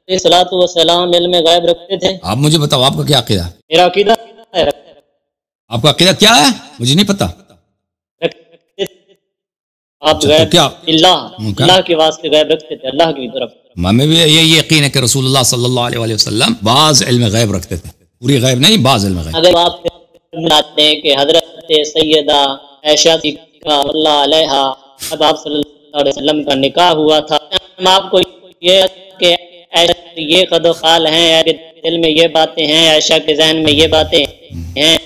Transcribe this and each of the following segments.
الصلوۃ والسلام علم غیب رکھتے تھے؟ آپ مجھے بتاؤ آپ کا کیا عقیدہ ہے؟ میرا عقیدہ ہے آپ کا عقیدہ کیا ہے؟ مجھے نہیں پتا. آپ غیب اللہ کے واسطے غیب رکھتے تھے، اللہ کی طرف. ہمیں بھی یہی یقین ہے کہ رسول اللہ صلی اللہ علیہ وسلم بعض علم غیب رکھتے تھے، پوری غیب نہیں، بعض علم غیب. اگر آپ بتاتے ہیں کہ حضرت سیدہ عائشہ اللہ علیہا اب آپ صلی اللہ علیہ وسلم کا نکاح ہوا تھا، ہم آپ کو یہ کہ یہ قد و خال ہیں، دل میں یہ باتیں ہیں، عائشہ کے ذہن میں یہ باتیں ہیں،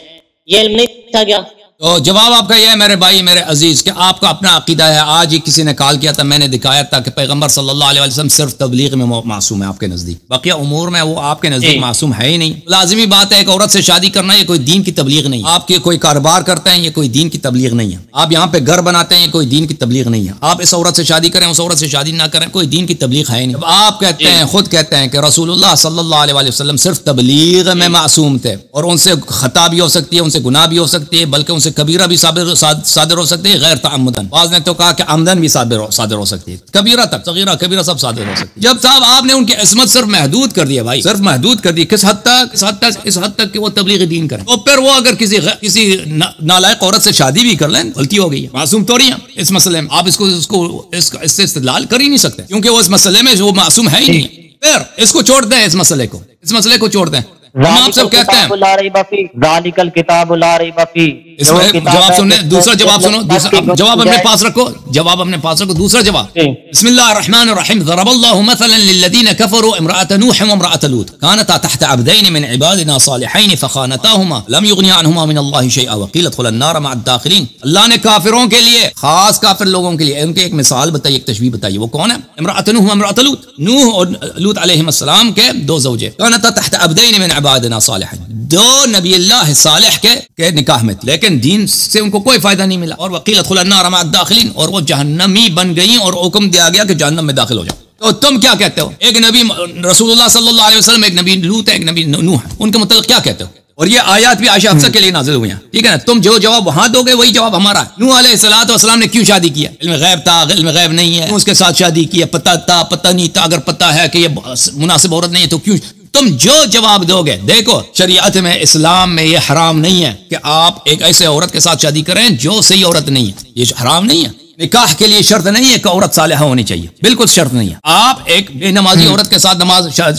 یہ علم نہیں تھا کیا؟ تو جواب آپ کا یہ ہے میرے بھائی میرے عزیز کہ آپ کا اپنا عقیدہ ہے. آج ہی کسی نے کال کیا تھا، میں نے دکھایا تھا کہ پیغمبر صلی اللہ علیہ وسلم صرف تبلیغ میں معصوم ہے آپ کے نزدیک، بقیہ امور میں وہ آپ کے نزدیک معصوم ہے ہی نہیں. لازمی بات ہے ایک عورت سے شادی کرنا یہ کوئی دین کی تبلیغ نہیں. آپ کے کوئی کاروبار کرتے ہیں یہ کوئی دین کی تبلیغ نہیں ہے. آپ یہاں پہ گھر بناتے ہیں یہ کوئی دین کی تبلیغ نہیں ہے. آپ اس عورت سے شادی کریں اس عورت سے شادی نہ کریں کوئی دین کی تبلیغ ہے ہی نہیں. آپ کہتے ہیں خود کہتے ہیں کہ رسول اللہ صلی اللہ علیہ وسلم صرف تبلیغ میں معصوم تھے اور ان سے خطا بھی ہو سکتی ہے، ان سے گناہ بھی ہو سکتی ہے، بلکہ ان سے کبیرہ بھی صادر ہو سکتی ہے غیر تعمدن. بعض نے تو کہا کہ عمدن بھی صادر ہو سکتی ہے، کبیرہ تک صغیرہ کبیرہ سب صادر ہو سکتی ہے. جب صاحب آپ نے ان کی عصمت صرف محدود کر دیا بھائی، صرف محدود کر دی. کس حد تک کہ وہ تبلیغ دین کریں. تو پھر وہ اگر کسی نالائق عورت سے شادی بھی کر لیں غلطی ہو گئی ہے، معصوم تو نہیں ہے اس مسئلے میں. آپ اس سے استدلال کر ہی نہیں سکتے کیونکہ وہ اس مسئلے میں وہ معصوم ہے ہی نہیں. پھر اس کو چھوڑ دیں، اس مسئلے کو چھوڑ دیں. ہم آپ سب کہتے ہیں ذالک الکتاب لا ریب فیہ. اس میں جواب سننے، دوسرا جواب سنو، جواب اپنے پاس رکھو، دوسرا جواب. بسم اللہ الرحمن الرحیم. ضرب اللہ مثلا للذین کفروا امرأة نوح وامرأة لوط كانتا تحت عبدین من عبادنا صالحین فخانتاهما لم یغنیا عنہما من اللہ شیئا وقیل ادخلا النار مع الداخلین. اللہ نے کافروں کے لیے، خاص کافر لوگوں کے لیے ان کی ایک مثال بتائی، ایک تشبیہ بتائی. وہ کون ہے؟ امرأة نوح وامرأة لوط. نوح اور لوط علیہ السلام کے دو زوجے، كانتا تحت عبدین من عبادنا صالحین، دو نبی اللہ صالح کے نکاح میں تھے، لیکن دین سے ان کو کوئی فائدہ نہیں ملا. اور وقیل ادخلا النار مع الداخلین، اور وہ جہنمی بن گئیں اور حکم دیا گیا کہ جہنم میں داخل ہو جاؤ. تو تم کیا کہتے ہو؟ ایک نبی رسول اللہ صلی اللہ علیہ وسلم، ایک نبی لوط ہے، ایک نبی نوح ہے، ان کے متعلق کیا کہتے ہو؟ اور یہ آیات بھی عائشہ حفصہ کے لیے نازل ہوئی ہیں، ٹھیک ہے نا؟ تم جو جواب وہاں دو گے وہی جواب ہمارا ہے. نوح علیہ السلام نے کیوں شادی کیا؟ علم غیب تھا، علم غیب نہیں ہے اس کے ساتھ شادی کی ہے. پتہ تھا، پتہ نہیں تھا. اگر پتہ ہے کہ یہ مناسب عورت نہیں ہے تو کیوں؟ تم جو جواب دو گے، دیکھو شریعت میں، اسلام میں یہ حرام نہیں ہے کہ آپ ایک ایسے عورت کے ساتھ شادی کریں جو صحیح عورت نہیں ہے. یہ حرام نہیں ہے. نکاح کے لیے شرط نہیں ہے کہ عورت صالحہ ہونی چاہیے، بالکل شرط نہیں ہے. آپ ایک بے نمازی عورت کے ساتھ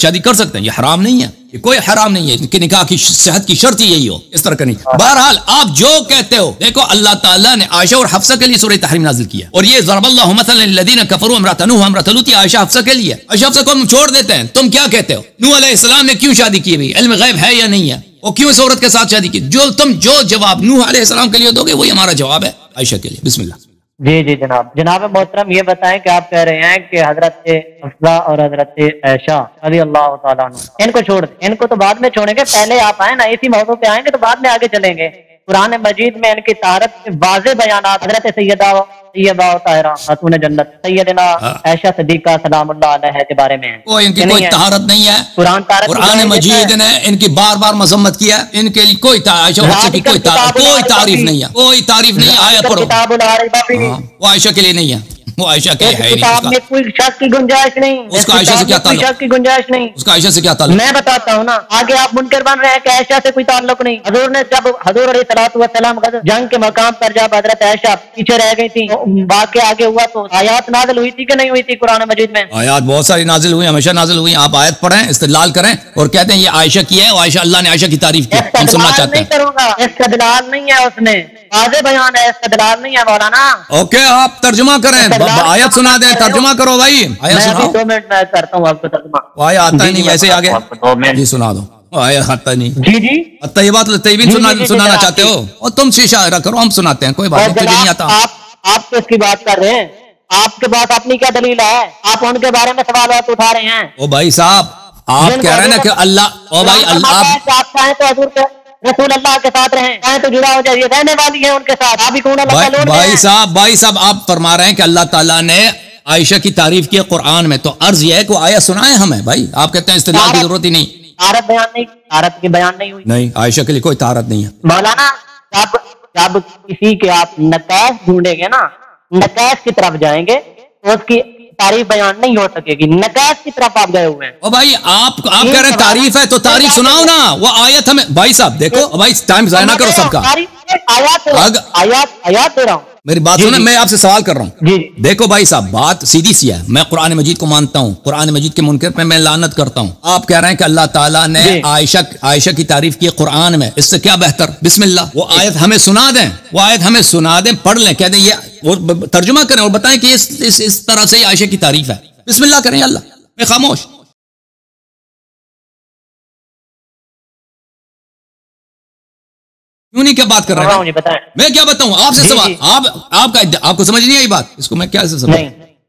شادی کر سکتے ہیں، یہ حرام نہیں ہے. یہ کوئی حرام نہیں ہے کہ نکاح کی صحت کی شرط ہی یہی ہو، اس طرح کا نہیں. بہرحال آپ جو کہتے ہو، دیکھو اللہ تعالیٰ نے عائشہ اور حفصہ کے لیے سورہ تحریم نازل کیا، اور یہ ضرب اللہ مثلا للذین کفروا امرأة نوح وامرأة لوط عائشہ حفصہ کے لیے. عائشہ حفصہ کو ہم چھوڑ دیتے ہیں. تم کیا کہتے ہو؟ نوح علیہ السلام نے کیوں شادی کی؟ بھی علم غیب ہے یا نہیں ہے؟ وہ کیوں اس عورت کے ساتھ شادی کی؟ جو جواب نوح علیہ السلام کے لیے دو گے وہی ہمارا جواب ہے عائشہ کے لیے. بسم اللہ. جی جناب محترم، یہ بتائیں کہ آپ کہہ رہے ہیں کہ حضرت حفصہ اور حضرت عائشہ رضی اللہ تعالیٰ عنہ ان کو چھوڑ دیں. ان کو تو بعد میں چھوڑیں گے، پہلے آپ آئیں نا، اسی موضوع پہ آئیں گے تو بعد میں آگے چلیں گے. قرآن مجید میں ان کی طہارت کے واضح بیانات حضرت سیدہ طیبہ و طاہرہ خاتون جنت سیدنا عائشہ صدیقہ سلام اللہ علیہ کے بارے میں کوئی ان کی کوئی طہارت نہیں ہے. قرآن مجید نے ان کی بار بار مذمت کیا. ان کے لیے کوئی عائشہ کی کوئی تعریف نہیں ہے، کوئی تعریف نہیں ہے. آیت پڑھو، وہ عائشہ کے لیے نہیں ہے، وہ عائشہ کے ہے نہیں. کوئی شک کی گنجائش نہیں، اس کا عائشہ سے کیا تعلق؟ شک کی گنجائش نہیں. اس کا عائشہ سے کیا تعلق؟ میں بتاتا ہوں نا. آگے آپ منکر بن رہے ہیں کہ عائشہ سے کوئی تعلق نہیں. حضور نے جب حضور علیہ الصلوۃ والسلام جنگ کے مقام پر جب حضرت عائشہ پیچھے رہ گئی تھی، واقعہ آگے ہوا تو آیات نازل ہوئی تھی کہ نہیں ہوئی تھی؟ قرآن مجید میں آیات بہت ساری نازل ہوئی، ہمیشہ نازل ہوئی. آپ آیت پڑھیں، استدلال کریں اور کہتے ہیں یہ عائشہ کی ہے، عائشہ اللہ نے عائشہ کی تعریف کی. ہم سننا چاہتے ہیں. کروں گا، استدلال نہیں ہے، اس میں واضح بیان ہے، استدلال نہیں ہے مولانا. اوکے آپ ترجمہ کریں، آیت سنا دیں، ترجمہ کرو بھائی. آیت سناؤ. 2 منٹ میں کرتا ہوں آپ کو ترجمہ. آیا آتا ہی نہیں ایسے آگے جی سنا دو. آیا آتا نہیں. جی طیبات الطیبین سنانا چاہتے ہو اور تم شیشہ کرو، ہم سناتے ہیں، کوئی بات نہیں آتا. آپ کس کی بات کر رہے ہیں؟ آپ کے پاس اپنی کیا دلیل ہے؟ آپ ان کے بارے میں سوالات اٹھا رہے ہیں. او بھائی صاحب آپ کہہ رہے ہیں نا کہ اللہ، او بھائی اللہ آپ چاہیں تو حضور کے رسول اللہ کے ساتھ رہیں، چاہیں تو جڑا ہو جائیے، رہنے والی ہیں ان کے ساتھ. آپ ہی کون اللہ بھائی صاحب آپ فرما رہے ہیں کہ اللہ تعالیٰ نے عائشہ کی تعریف کی قرآن میں، تو عرض یہ ہے کہ آیت سنائیں ہمیں. بھائی آپ کہتے ہیں استدلال کی ضرورت ہی نہیں. طہارت بیان نہیں، طہارت کی بیان نہیں ہوئی. نہیں، عائشہ کے لیے کوئی طہارت نہیں ہے. مولانا جب کسی کے آپ نکاح ڈھونڈیں گے نا، نکاح کی طرف جائیں گے تو اس کی تعریف بیان نہیں ہو سکے گی. نکاس کی طرف آپ گئے ہوئے ہیں. او بھائی آپ کہہ رہے ہیں تعریف ہے تو تعریف سناؤ نا. وہ آیت ہمیں بھائی صاحب دیکھو بھائی ٹائم ضائع نہ کرو سب کا. آیات دے رہا ہوں. میری بات سنیں, میں آپ سے سوال کر رہا ہوں. جی دیکھو بھائی صاحب بات سیدھی سی ہے. میں قرآن مجید کو مانتا ہوں, قرآن مجید کے منکر پہ میں لعنت کرتا ہوں. آپ کہہ رہے ہیں کہ اللہ تعالیٰ نے عائشہ کی تعریف کی قرآن میں, اس سے کیا بہتر. بسم اللہ وہ آیت ہمیں سنا دیں, وہ آیت ہمیں سنا دیں, پڑھ لیں, کہہ دیں یہ ترجمہ کریں اور بتائیں کہ اس طرح سے عائشہ کی تعریف ہے. بسم اللہ کریں. اللہ میں خاموش. کیوں نہیں کیا بات کر رہے ہیں؟ میں کیا بتاؤں آپ سے سوال. آپ کو سمجھ نہیں آئی بات, اس کو میں کیا سے سمجھ.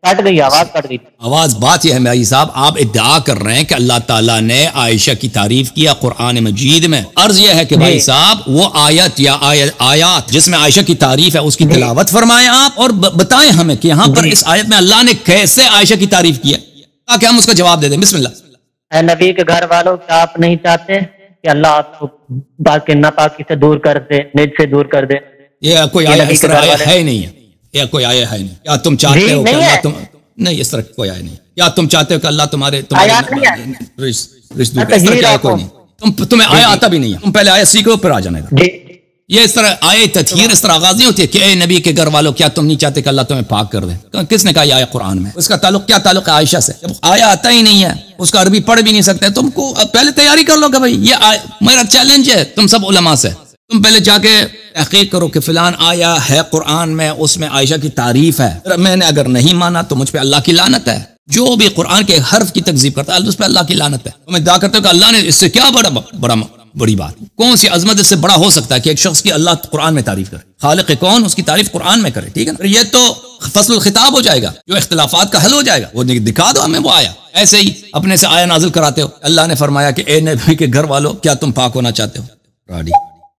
کٹ گئی آواز, کٹ گئی آواز. بات یہ ہے بھائی صاحب, آپ ادعا کر رہے ہیں کہ اللہ تعالیٰ نے عائشہ کی تعریف کیا قرآن مجید میں. عرض یہ ہے کہ بھائی صاحب وہ آیت یا آیات جس میں عائشہ کی تعریف ہے اس کی تلاوت فرمائیں آپ, اور بتائیں ہمیں کہ یہاں پر اس آیت میں اللہ نے کیسے عائشہ کی تعریف کیا, تاکہ ہم اس کا جواب دے دیں. بسم اللہ. اے نبی کے گھر والوں, کیا آپ نہیں چاہتے کہ اللہ آپ کو ناپاکی سے دور کر دے, نیج سے دور کر دے. یہ کوئی آیا اس طرح ہے ہی نہیں ہے. یہ کوئی آیا ہے نہیں. کیا تم چاہتے ہو کہ اللہ تم نہیں, اس طرح کوئی آیا نہیں. کیا تم چاہتے ہو کہ اللہ تمہارے کوئی نہیں. تمہیں آیا آتا بھی نہیں ہے. تم پہلے آیا سیکھو پھر آ جانے گا. یہ اس طرح آئے تطہیر اس طرح آغاز نہیں ہوتی ہے کہ اے نبی کے گھر والوں کیا تم نہیں چاہتے کہ اللہ تمہیں پاک کر دے. کس نے کہا یہ آیا قرآن میں؟ اس کا تعلق کیا تعلق ہے عائشہ سے؟ جب آیا آتا ہی نہیں ہے, اس کا عربی پڑھ بھی نہیں سکتے, تم کو پہلے تیاری کر لو کہ بھائی یہ میرا چیلنج ہے تم سب علماء سے, تم پہلے جا کے تحقیق کرو کہ فلان آیا ہے قرآن میں, اس میں عائشہ کی تعریف ہے. میں نے اگر نہیں مانا تو مجھ پہ اللہ کی لعنت ہے. جو بھی قرآن کے حرف کی تکذیب کرتا ہے اس پہ اللہ کی لعنت ہے. تو میں دعا کرتا ہوں کہ اللہ نے اس سے کیا بڑی بات, کون سی عظمت اس سے بڑا ہو سکتا ہے کہ ایک شخص کی اللہ قرآن میں تعریف کرے. خالق کون اس کی تعریف قرآن میں کرے. ٹھیک ہے نا, یہ تو فصل الخطاب ہو جائے گا, جو اختلافات کا حل ہو جائے گا. وہ دکھا دو ہمیں وہ آیا. ایسے ہی اپنے سے آیا نازل کراتے ہو. اللہ نے فرمایا کہ اے نبی کے گھر والوں کیا تم پاک ہونا چاہتے ہو. راڈی